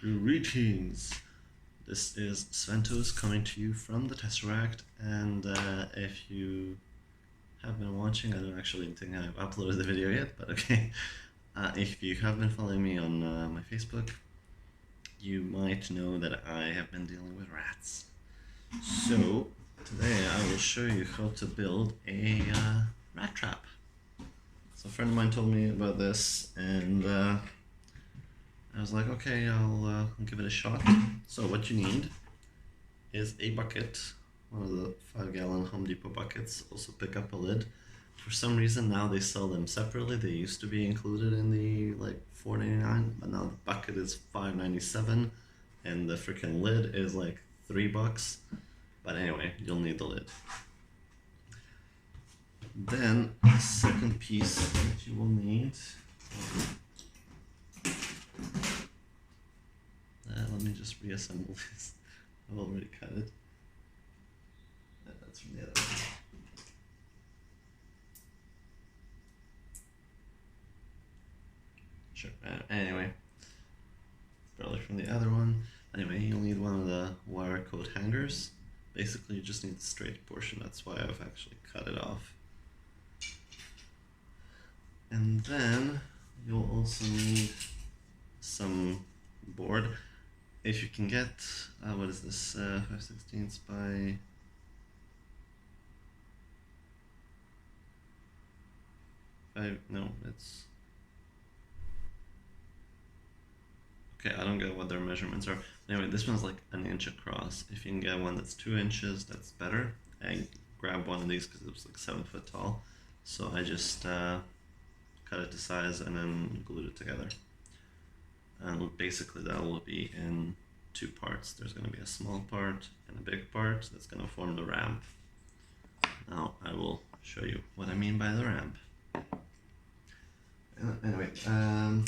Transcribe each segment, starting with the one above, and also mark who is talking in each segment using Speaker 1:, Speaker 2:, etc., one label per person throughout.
Speaker 1: Greetings! This is Sventos coming to you from the Tesseract, and if you have been watching, I don't actually think I've uploaded the video yet, but okay. If you have been following me on my Facebook, you might know that I have been dealing with rats. So, today I will show you how to build a rat trap. So a friend of mine told me about this, and I was like, okay, I'll give it a shot. So what you need is a bucket, one of the 5-gallon Home Depot buckets. Also pick up a lid. For some reason now they sell them separately. They used to be included in the like $4.99, but now the bucket is $5.97, and the freaking lid is like $3. But anyway, you'll need the lid. Then the second piece that you will need. Let me just reassemble this. I've already cut it. That's from the other one. Sure. Anyway, probably from the other one. Anyway, you'll need one of the wire coat hangers. Basically, you just need the straight portion. That's why I've actually cut it off. And then you'll also need some board. If you can get, what is this, 5/16 by 5, no, it's, okay, I don't get what their measurements are. Anyway, this one's like an inch across. If you can get one that's 2 inches, that's better. I grabbed one of these because it was like 7 foot tall. So I just cut it to size and then glued it together. And basically that will be in 2 parts. There's going to be a small part and a big part that's going to form the ramp. Now I will show you what I mean by the ramp. Anyway, I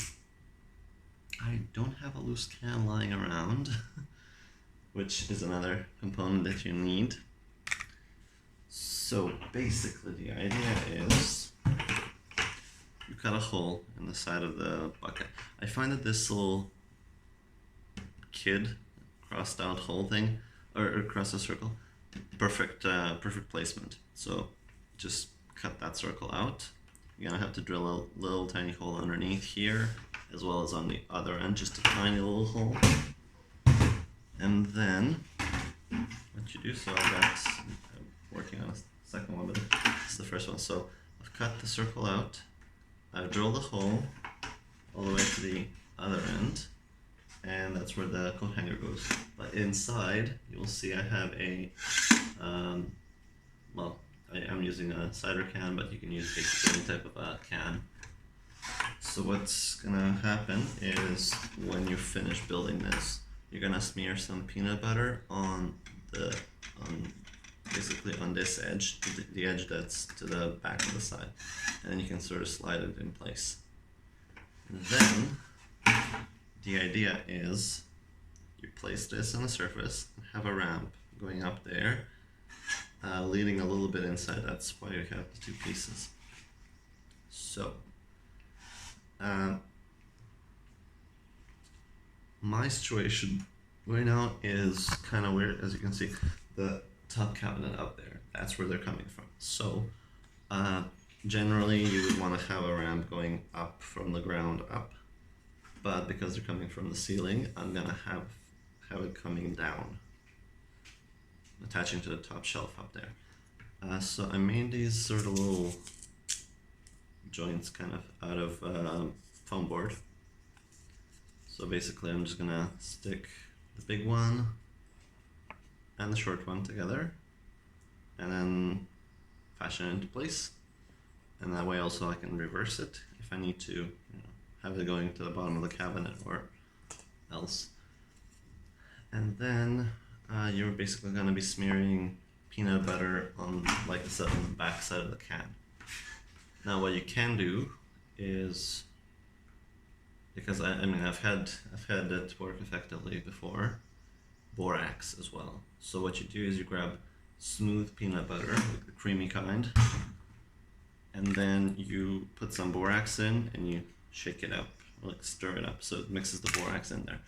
Speaker 1: don't have a loose can lying around, which is another component that you need. So basically the idea is you cut a hole in the side of the bucket. I find that this little kid crossed out hole thing, or across a circle, perfect placement. So just cut that circle out. You're gonna have to drill a little tiny hole underneath here, as well as on the other end, just a tiny little hole. And then what you do, so I'm working on a second one, but this is the first one. So I've cut the circle out. I've drilled the hole all the way to the other end, and that's where the coat hanger goes. But inside, you'll see I have a, well, I'm using a cider can, but you can use basically any type of a can. So what's gonna happen is when you finish building this, you're gonna smear some peanut butter on basically on this edge, the edge that's to the back of the side, and then you can sort of slide it in place. And then the idea is you place this on the surface and have a ramp going up there, leading a little bit inside. That's why you have the 2 pieces. So my situation right now is kind of weird. As you can see, the top cabinet up there, that's where they're coming from. So generally you would want to have a ramp going up from the ground up, but because they're coming from the ceiling, I'm gonna have it coming down, attaching to the top shelf up there. So I made these sort of little joints kind of out of foam board. So basically I'm just gonna stick the big one and the short one together, and then fashion it into place. And that way also I can reverse it if I need to, have it going to the bottom of the cabinet or else. And then you're basically going to be smearing peanut butter on, like I said, on the back side of the can. Now what you can do is, because I mean I've had it work effectively before, borax as well. So what you do is you grab smooth peanut butter, like the creamy kind, and then you put some borax in and you shake it up, like stir it up so it mixes the borax in there.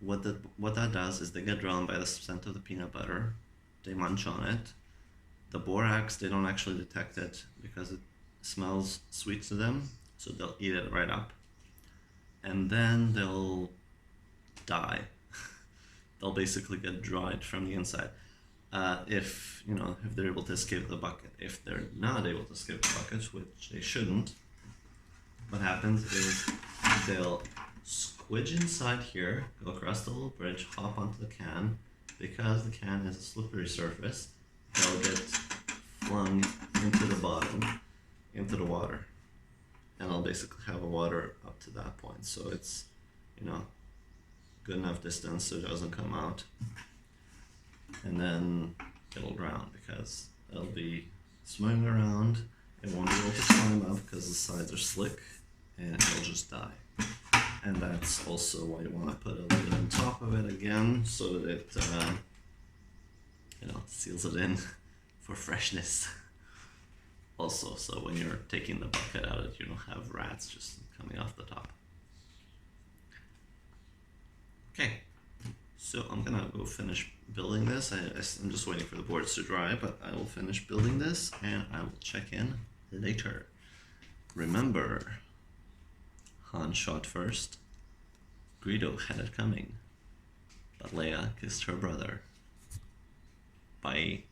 Speaker 1: what that does is they get drawn by the scent of the peanut butter. They munch on it. The borax, they don't actually detect it because it smells sweet to them, so they'll eat it right up. And then they'll die. They'll basically get dried from the inside. If if they're able to escape the bucket. If they're not able to escape the bucket, which they shouldn't, what happens is they'll squidge inside here, go across the little bridge, hop onto the can. Because the can is a slippery surface, they'll get flung into the bottom, into the water. And I'll basically have a water up to that point. So it's, good enough distance so it doesn't come out. And then it'll drown because it'll be swimming around. It won't be able to climb up because the sides are slick, and it'll just die. And that's also why you want to put a lid on top of it again so that it, seals it in for freshness. Also, so when you're taking the bucket out, you don't have rats just coming off the top. Okay, so I'm gonna go finish building this. I'm just waiting for the boards to dry, but I will finish building this and I will check in later. Remember, Han shot first, Greedo had it coming, but Leia kissed her brother. Bye.